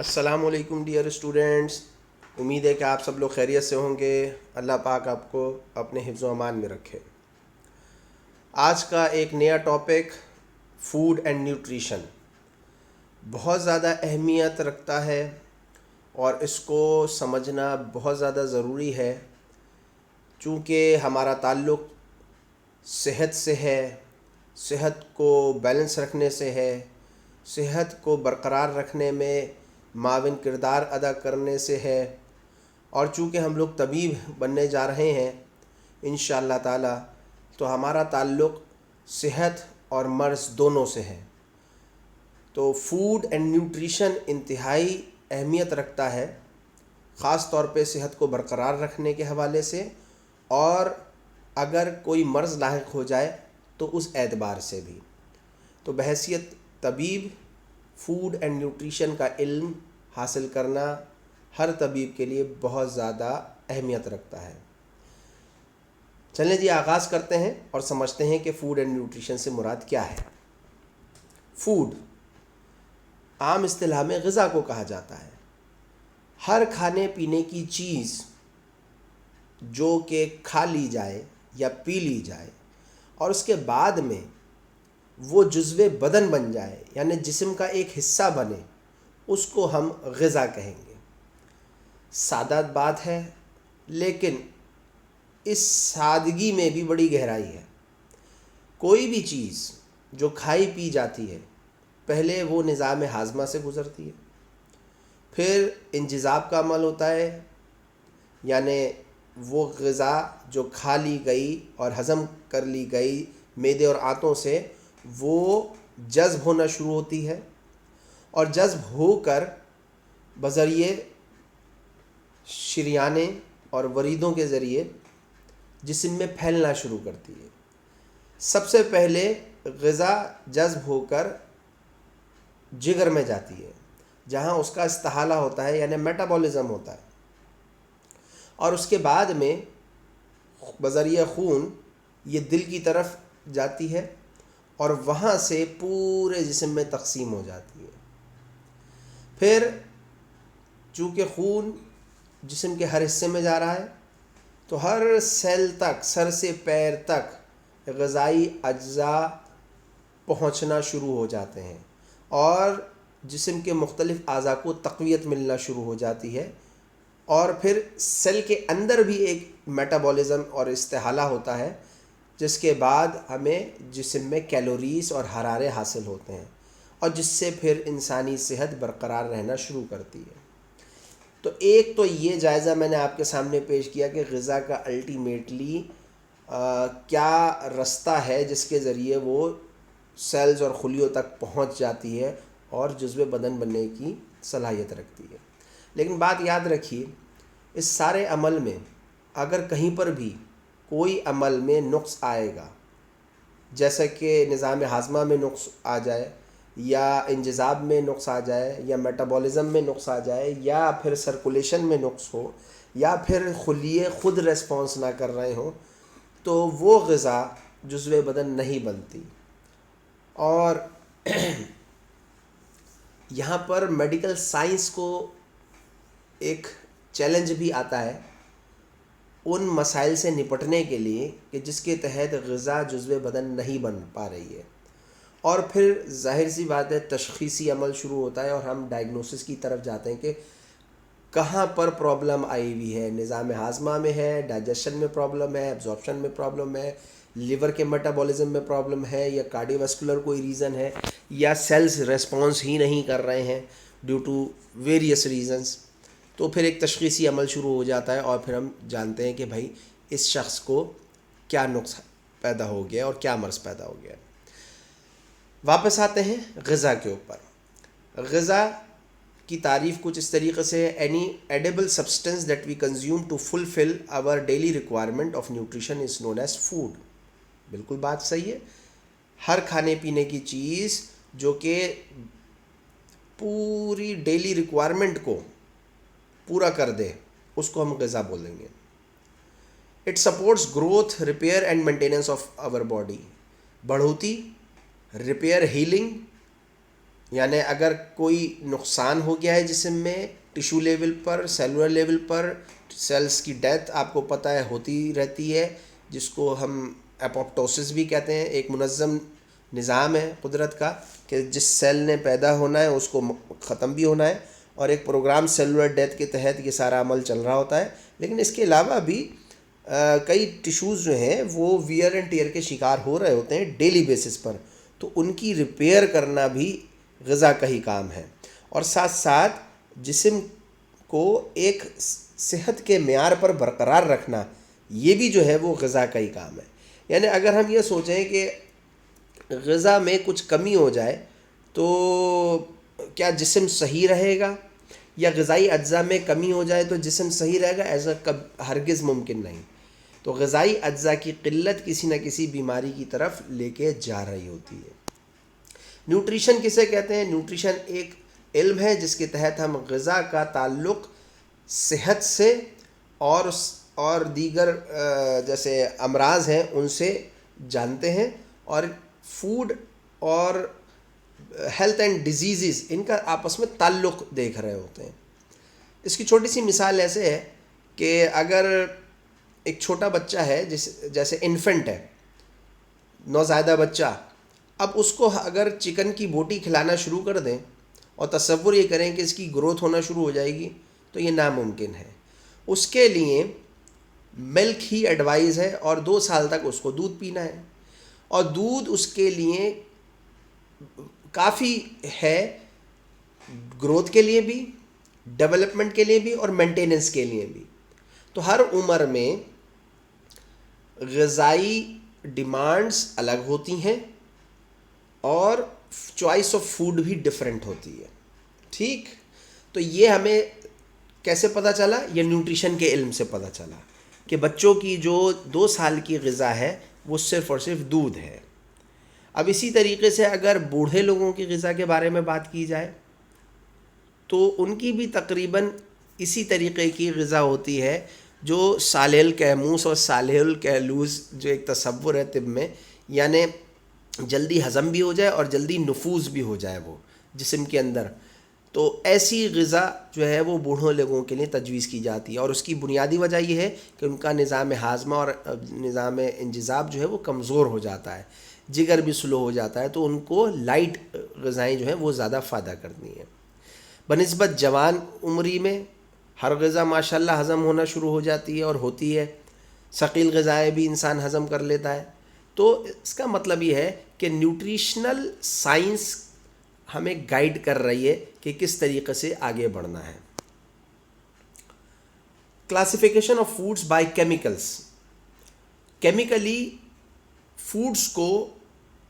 السلام علیکم dear students, امید ہے کہ آپ سب لوگ خیریت سے ہوں گے۔ اللہ پاک آپ کو اپنے حفظ و امان میں رکھے۔ آج کا ایک نیا ٹاپک فوڈ اینڈ نیوٹریشن بہت زیادہ اہمیت رکھتا ہے اور اس کو سمجھنا بہت زیادہ ضروری ہے، چونکہ ہمارا تعلق صحت سے ہے، صحت کو بیلنس رکھنے سے ہے، صحت کو برقرار رکھنے میں معاون کردار ادا کرنے سے ہے، اور چونکہ ہم لوگ طبیب بننے جا رہے ہیں انشاءاللہ تعالی، تو ہمارا تعلق صحت اور مرض دونوں سے ہے۔ تو فوڈ اینڈ نیوٹریشن انتہائی اہمیت رکھتا ہے، خاص طور پہ صحت کو برقرار رکھنے کے حوالے سے، اور اگر کوئی مرض لاحق ہو جائے تو اس اعتبار سے بھی۔ تو بحیثیت طبیب فوڈ اینڈ نیوٹریشن کا علم حاصل کرنا ہر طبیب کے لیے بہت زیادہ اہمیت رکھتا ہے۔ چلیں جی آغاز کرتے ہیں اور سمجھتے ہیں کہ فوڈ اینڈ نیوٹریشن سے مراد کیا ہے۔ فوڈ عام اصطلاح میں غذا کو کہا جاتا ہے، ہر کھانے پینے کی چیز جو کہ کھا لی جائے یا پی لی جائے اور اس کے بعد میں وہ جزو بدن بن جائے، یعنی جسم کا ایک حصہ بنے، اس کو ہم غذا کہیں گے۔ سادہ بات ہے، لیکن اس سادگی میں بھی بڑی گہرائی ہے۔ کوئی بھی چیز جو کھائی پی جاتی ہے پہلے وہ نظام ہاضمہ سے گزرتی ہے، پھر انجذاب کا عمل ہوتا ہے، یعنی وہ غذا جو کھا لی گئی اور ہضم کر لی گئی معدے اور آنتوں سے، وہ جذب ہونا شروع ہوتی ہے، اور جذب ہو کر بذریعے شریانیں اور وریدوں کے ذریعے جسم میں پھیلنا شروع کرتی ہے۔ سب سے پہلے غذا جذب ہو کر جگر میں جاتی ہے، جہاں اس کا استحالہ ہوتا ہے، یعنی میٹابولزم ہوتا ہے، اور اس کے بعد میں بذریعہ خون یہ دل کی طرف جاتی ہے اور وہاں سے پورے جسم میں تقسیم ہو جاتی ہے۔ پھر چونکہ خون جسم کے ہر حصے میں جا رہا ہے، تو ہر سیل تک، سر سے پیر تک غذائی اجزاء پہنچنا شروع ہو جاتے ہیں، اور جسم کے مختلف اعضاء کو تقویت ملنا شروع ہو جاتی ہے، اور پھر سیل کے اندر بھی ایک میٹابولزم اور استحالہ ہوتا ہے، جس کے بعد ہمیں جسم میں کیلوریز اور حرارے حاصل ہوتے ہیں، اور جس سے پھر انسانی صحت برقرار رہنا شروع کرتی ہے۔ تو ایک تو یہ جائزہ میں نے آپ کے سامنے پیش کیا کہ غذا کا الٹیمیٹلی کیا رستہ ہے جس کے ذریعے وہ سیلز اور خلیوں تک پہنچ جاتی ہے اور جزو بدن بننے کی صلاحیت رکھتی ہے۔ لیکن بات یاد رکھیے، اس سارے عمل میں اگر کہیں پر بھی کوئی عمل میں نقص آئے گا، جیسا کہ نظام ہاضمہ میں نقص آ جائے، یا انجذاب میں نقص آ جائے، یا میٹابولزم میں نقص آ جائے، یا پھر سرکولیشن میں نقص ہو، یا پھر خلیے خود ریسپانس نہ کر رہے ہوں، تو وہ غذا جزو بدن نہیں بنتی۔ اور یہاں پر میڈیکل سائنس کو ایک چیلنج بھی آتا ہے ان مسائل سے نپٹنے کے لیے کہ جس کے تحت غذا جزو بدن نہیں بن پا رہی ہے، اور پھر ظاہر سی بات ہے تشخیصی عمل شروع ہوتا ہے اور ہم ڈائگنوسس کی طرف جاتے ہیں کہ کہاں پر پرابلم آئی ہوئی ہے۔ نظام ہاضمہ میں ہے، ڈائجیشن میں پرابلم ہے، ایبزارپشن میں پرابلم ہے، لیور کے میٹابولزم میں پرابلم ہے، یا کارڈیو واسکولر کوئی ریزن ہے، یا سیلز ریسپانس ہی نہیں کر رہے ہیں ڈیو ٹو ویریس ریزنز۔ تو پھر ایک تشخیصی عمل شروع ہو جاتا ہے، اور پھر ہم جانتے ہیں کہ بھائی اس شخص کو کیا نقص پیدا ہو گیا اور کیا مرض پیدا ہو گیا۔ واپس آتے ہیں غذا کے اوپر۔ غذا کی تعریف کچھ اس طریقے سے: any edible substance that we consume to fulfil our daily requirement of nutrition is known as food. بالکل بات صحیح ہے، ہر کھانے پینے کی چیز جو کہ پوری ڈیلی ریکوائرمنٹ کو پورا کر دے اس کو ہم غذا بولیں گے۔ It supports growth, repair and maintenance of our body. بڑھوتی، ریپیئر، ہیلنگ یعنی اگر کوئی نقصان ہو گیا ہے جسم میں ٹیشو لیول پر، سیلولر لیول پر، سیلز کی ڈیتھ آپ کو پتہ ہے ہوتی رہتی ہے، جس کو ہم اپوپٹوسس بھی کہتے ہیں. ایک منظم نظام ہے قدرت کا کہ جس سیل نے پیدا ہونا ہے اس کو ختم بھی ہونا ہے، اور ایک پروگرام سیلولر ڈیتھ کے تحت یہ سارا عمل چل رہا ہوتا ہے. لیکن اس کے علاوہ بھی کئی ٹیشوز جو ہیں وہ ویئر اینڈ ٹیئر کے شکار ہو رہے ہوتے ہیں ڈیلی بیسس پر، تو ان کی ریپیئر کرنا بھی غذا کا ہی کام ہے. اور ساتھ ساتھ جسم کو ایک صحت کے معیار پر برقرار رکھنا، یہ بھی جو ہے وہ غذا کا ہی کام ہے. یعنی اگر ہم یہ سوچیں کہ غذا میں کچھ کمی ہو جائے تو کیا جسم صحیح رہے گا، یا غذائی اجزاء میں کمی ہو جائے تو جسم صحیح رہے گا، ایسا ہرگز ممکن نہیں. تو غذائی اجزاء کی قلت کسی نہ کسی بیماری کی طرف لے کے جا رہی ہوتی ہے. نیوٹریشن کسے کہتے ہیں؟ نیوٹریشن ایک علم ہے جس کے تحت ہم غذا کا تعلق صحت سے اور دیگر جیسے امراض ہیں ان سے جانتے ہیں، اور فوڈ اور ہیلتھ اینڈ ڈیزیزز ان کا آپس میں تعلق دیکھ رہے ہوتے ہیں. اس کی چھوٹی سی مثال ایسے ہے کہ اگر ایک چھوٹا بچہ ہے جیسے انفنٹ ہے، نوزائیدہ بچہ، اب اس کو اگر چکن کی بوٹی کھلانا شروع کر دیں اور تصور یہ کریں کہ اس کی گروتھ ہونا شروع ہو جائے گی، تو یہ ناممکن ہے. اس کے لیے ملک ہی ایڈوائز ہے، اور 2 سال تک اس کو دودھ پینا ہے، اور دودھ اس کے لیے کافی ہے گروتھ کے لیے بھی، ڈیولپمنٹ کے لیے بھی، اور مینٹیننس کے لیے بھی. تو ہر عمر میں غذائی ڈیمانڈز الگ ہوتی ہیں اور چوائس آف فوڈ بھی ڈفرینٹ ہوتی ہے. ٹھیک، تو یہ ہمیں کیسے پتہ چلا؟ یہ نیوٹریشن کے علم سے پتہ چلا کہ بچوں کی جو 2 سال کی غذا ہے وہ صرف اور صرف دودھ ہے. اب اسی طریقے سے اگر بوڑھے لوگوں کی غذا کے بارے میں بات کی جائے تو ان کی بھی تقریباً اسی طریقے کی غذا ہوتی ہے جو صالح الکہموس اور صالح الکہلوز جو ایک تصور ہے طب میں، یعنی جلدی ہضم بھی ہو جائے اور جلدی نفوذ بھی ہو جائے وہ جسم کے اندر. تو ایسی غذا جو ہے وہ بوڑھوں لوگوں کے لیے تجویز کی جاتی ہے، اور اس کی بنیادی وجہ یہ ہے کہ ان کا نظام ہاضمہ اور نظام انجذاب جو ہے وہ کمزور ہو جاتا ہے، جگر بھی سلو ہو جاتا ہے، تو ان کو لائٹ غذائیں جو ہیں وہ زیادہ فائدہ کرتی ہیں. بنسبت جوان عمری میں ہر غذا ماشاءاللہ ہضم ہونا شروع ہو جاتی ہے اور ہوتی ہے، ثقیل غذائیں بھی انسان ہضم کر لیتا ہے. تو اس کا مطلب یہ ہے کہ نیوٹریشنل سائنس ہمیں گائیڈ کر رہی ہے کہ کس طریقے سے آگے بڑھنا ہے. Classification of foods by chemicals. Chemically foods کو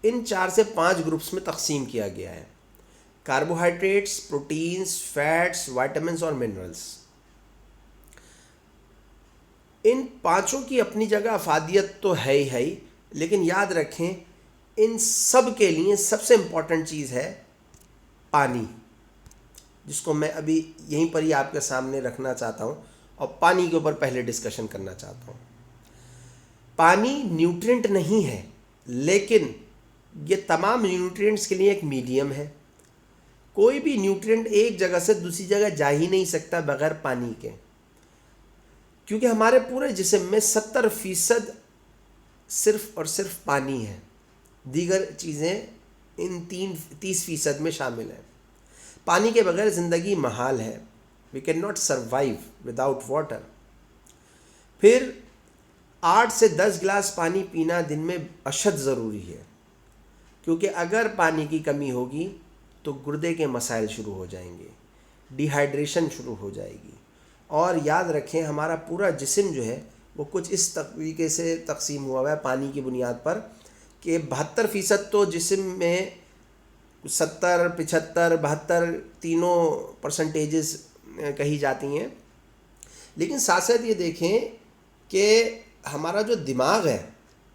ان 4 سے 5 گروپس میں تقسیم کیا گیا ہے: کاربوہائیڈریٹس، پروٹینز، فیٹس، وائٹامنس اور منرلز. ان 5 کی اپنی جگہ افادیت تو ہے ہی، لیکن یاد رکھیں ان سب کے لیے سب سے امپورٹنٹ چیز ہے پانی، جس کو میں ابھی یہیں پر ہی آپ کے سامنے رکھنا چاہتا ہوں اور پانی کے اوپر پہلے ڈسکشن کرنا چاہتا ہوں. پانی نیوٹرینٹ نہیں ہے، لیکن یہ تمام نیوٹرینٹس کے لیے ایک میڈیم ہے. کوئی بھی نیوٹرینٹ ایک جگہ سے دوسری جگہ جا ہی نہیں سکتا بغیر پانی کے، کیونکہ ہمارے پورے جسم میں 70% صرف اور صرف پانی ہے، دیگر چیزیں ان 30% میں شامل ہیں. پانی کے بغیر زندگی محال ہے. We can not survive without water. پھر 8 سے 10 گلاس پانی پینا دن میں اشد ضروری ہے، کیونکہ اگر پانی کی کمی ہوگی تو گردے کے مسائل شروع ہو جائیں گے، ڈی ہائیڈریشن شروع ہو جائے گی. اور یاد رکھیں ہمارا پورا جسم جو ہے وہ کچھ اس طریقے سے تقسیم ہوا ہوا ہے پانی کی بنیاد پر کہ 72% تو جسم میں 70، 75، 72 تینوں پرسنٹیجز کہی جاتی ہیں. لیکن ساتھ ساتھ یہ دیکھیں کہ ہمارا جو دماغ ہے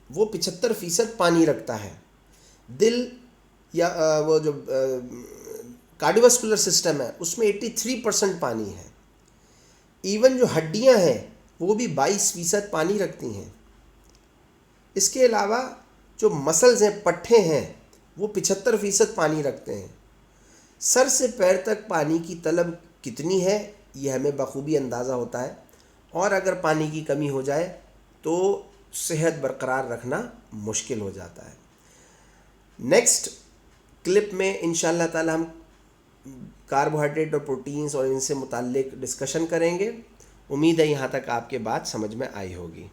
وہ 75% پانی رکھتا ہے. دل یا وہ جو کارڈیوواسکولر سسٹم ہے اس میں 83% پانی ہے. ایون جو ہڈیاں ہیں وہ بھی 22% پانی رکھتی ہیں. اس کے علاوہ جو مسلز ہیں، پٹھے ہیں، وہ 75% پانی رکھتے ہیں. سر سے پیر تک پانی کی طلب کتنی ہے یہ ہمیں بخوبی اندازہ ہوتا ہے، اور اگر پانی کی کمی ہو جائے تو صحت برقرار رکھنا مشکل ہو جاتا ہے۔ نیکسٹ کلپ میں انشاءاللہ تعالی ہم کاربوہائیڈریٹ اور پروٹینز اور ان سے متعلق ڈسکشن کریں گے۔ امید ہے یہاں تک آپ کے بات سمجھ میں آئی ہوگی۔